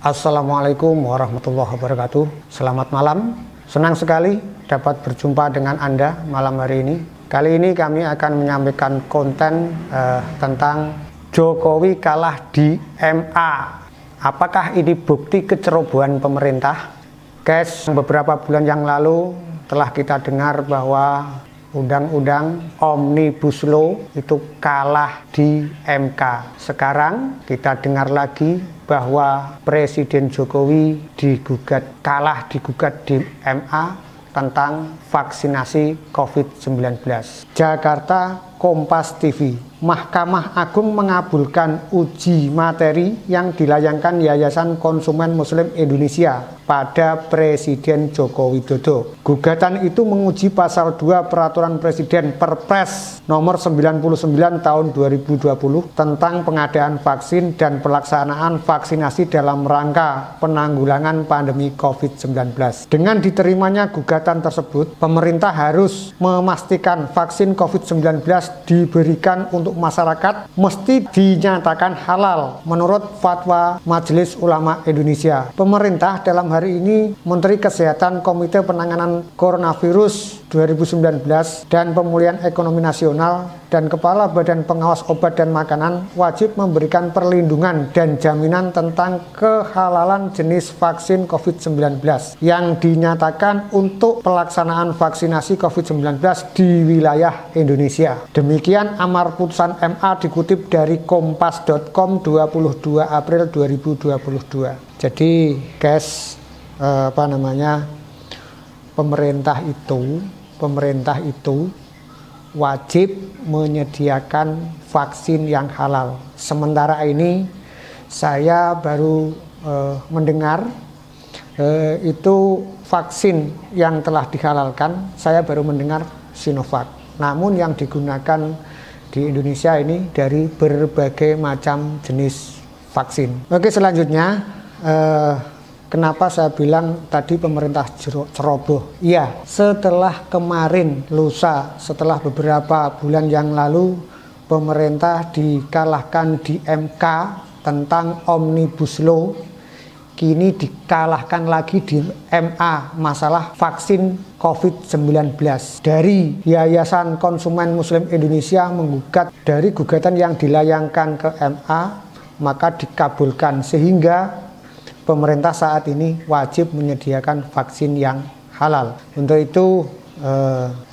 Assalamualaikum warahmatullahi wabarakatuh. Selamat malam. Senang sekali dapat berjumpa dengan Anda malam hari ini. Kali ini kami akan menyampaikan konten tentang Jokowi kalah di MA. Apakah ini bukti kecerobohan pemerintah? Guys, beberapa bulan yang lalu telah kita dengar bahwa Undang-Undang Omnibus Law itu kalah di MK. Sekarang kita dengar lagi bahwa Presiden Jokowi kalah digugat di MA tentang vaksinasi COVID-19. Jakarta, Kompas TV. Mahkamah Agung mengabulkan uji materi yang dilayangkan Yayasan Konsumen Muslim Indonesia pada Presiden Joko Widodo. Gugatan itu menguji pasal 2 Peraturan Presiden Perpres nomor 99 tahun 2020 tentang pengadaan vaksin dan pelaksanaan vaksinasi dalam rangka penanggulangan pandemi COVID-19. Dengan diterimanya gugatan tersebut, pemerintah harus memastikan vaksin COVID-19 diberikan untuk masyarakat mesti dinyatakan halal menurut fatwa Majelis Ulama Indonesia. Pemerintah dalam hari ini Menteri Kesehatan, Komite Penanganan Coronavirus 2019 dan Pemulihan Ekonomi Nasional dan Kepala Badan Pengawas Obat dan Makanan wajib memberikan perlindungan dan jaminan tentang kehalalan jenis vaksin COVID-19 yang dinyatakan untuk pelaksanaan vaksinasi COVID-19 di wilayah Indonesia. Demikian amar putusan MA dikutip dari kompas.com 22 April 2022. Jadi guys, pemerintah itu wajib menyediakan vaksin yang halal. Sementara ini saya baru mendengar itu vaksin yang telah dihalalkan, saya baru mendengar Sinovac. Namun yang digunakan di Indonesia ini dari berbagai macam jenis vaksin. Oke, selanjutnya kenapa saya bilang tadi pemerintah ceroboh? Iya, setelah kemarin lusa, setelah beberapa bulan yang lalu pemerintah dikalahkan di MK tentang Omnibus Law, kini dikalahkan lagi di MA masalah vaksin COVID-19. Dari Yayasan Konsumen Muslim Indonesia menggugat, dari gugatan yang dilayangkan ke MA maka dikabulkan, sehingga pemerintah saat ini wajib menyediakan vaksin yang halal. Untuk itu,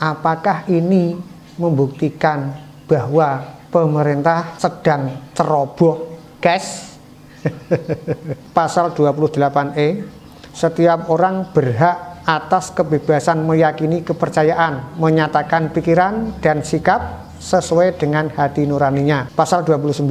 apakah ini membuktikan bahwa pemerintah sedang ceroboh, guys? Pasal 28E, setiap orang berhak atas kebebasan meyakini kepercayaan, menyatakan pikiran dan sikap sesuai dengan hati nuraninya. Pasal 29,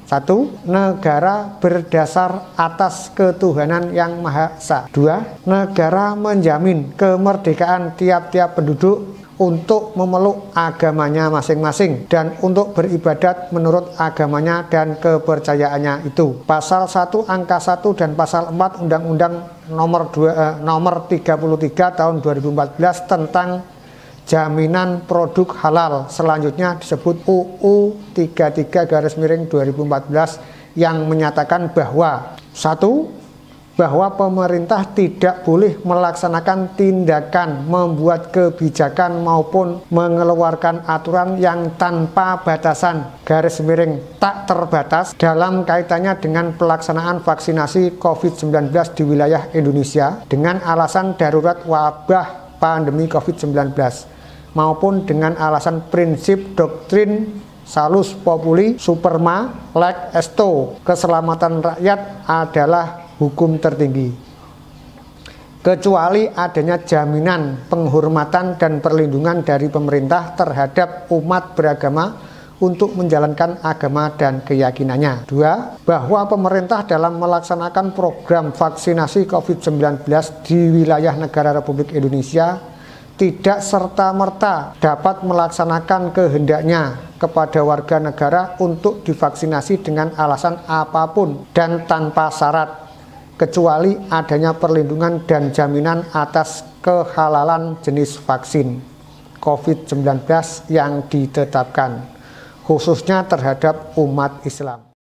1. Negara berdasar atas ketuhanan yang Maha Esa. 2. Negara menjamin kemerdekaan tiap-tiap penduduk untuk memeluk agamanya masing-masing dan untuk beribadat menurut agamanya dan kepercayaannya itu. Pasal 1 angka 1 dan pasal 4 Undang-Undang nomor 33 tahun 2014 tentang jaminan produk halal, selanjutnya disebut UU 33/2014 yang menyatakan bahwa 1. Bahwa pemerintah tidak boleh melaksanakan tindakan, membuat kebijakan maupun mengeluarkan aturan yang tanpa batasan (tak terbatas) dalam kaitannya dengan pelaksanaan vaksinasi COVID-19 di wilayah Indonesia dengan alasan darurat wabah pandemi COVID-19 maupun dengan alasan prinsip doktrin salus populi superma lex esto, keselamatan rakyat adalah hukum tertinggi, kecuali adanya jaminan penghormatan dan perlindungan dari pemerintah terhadap umat beragama untuk menjalankan agama dan keyakinannya. 2. Bahwa pemerintah dalam melaksanakan program vaksinasi COVID-19 di wilayah negara Republik Indonesia tidak serta-merta dapat melaksanakan kehendaknya kepada warga negara untuk divaksinasi dengan alasan apapun dan tanpa syarat, kecuali adanya perlindungan dan jaminan atas kehalalan jenis vaksin. COVID-19 yang ditetapkan, khususnya terhadap umat Islam.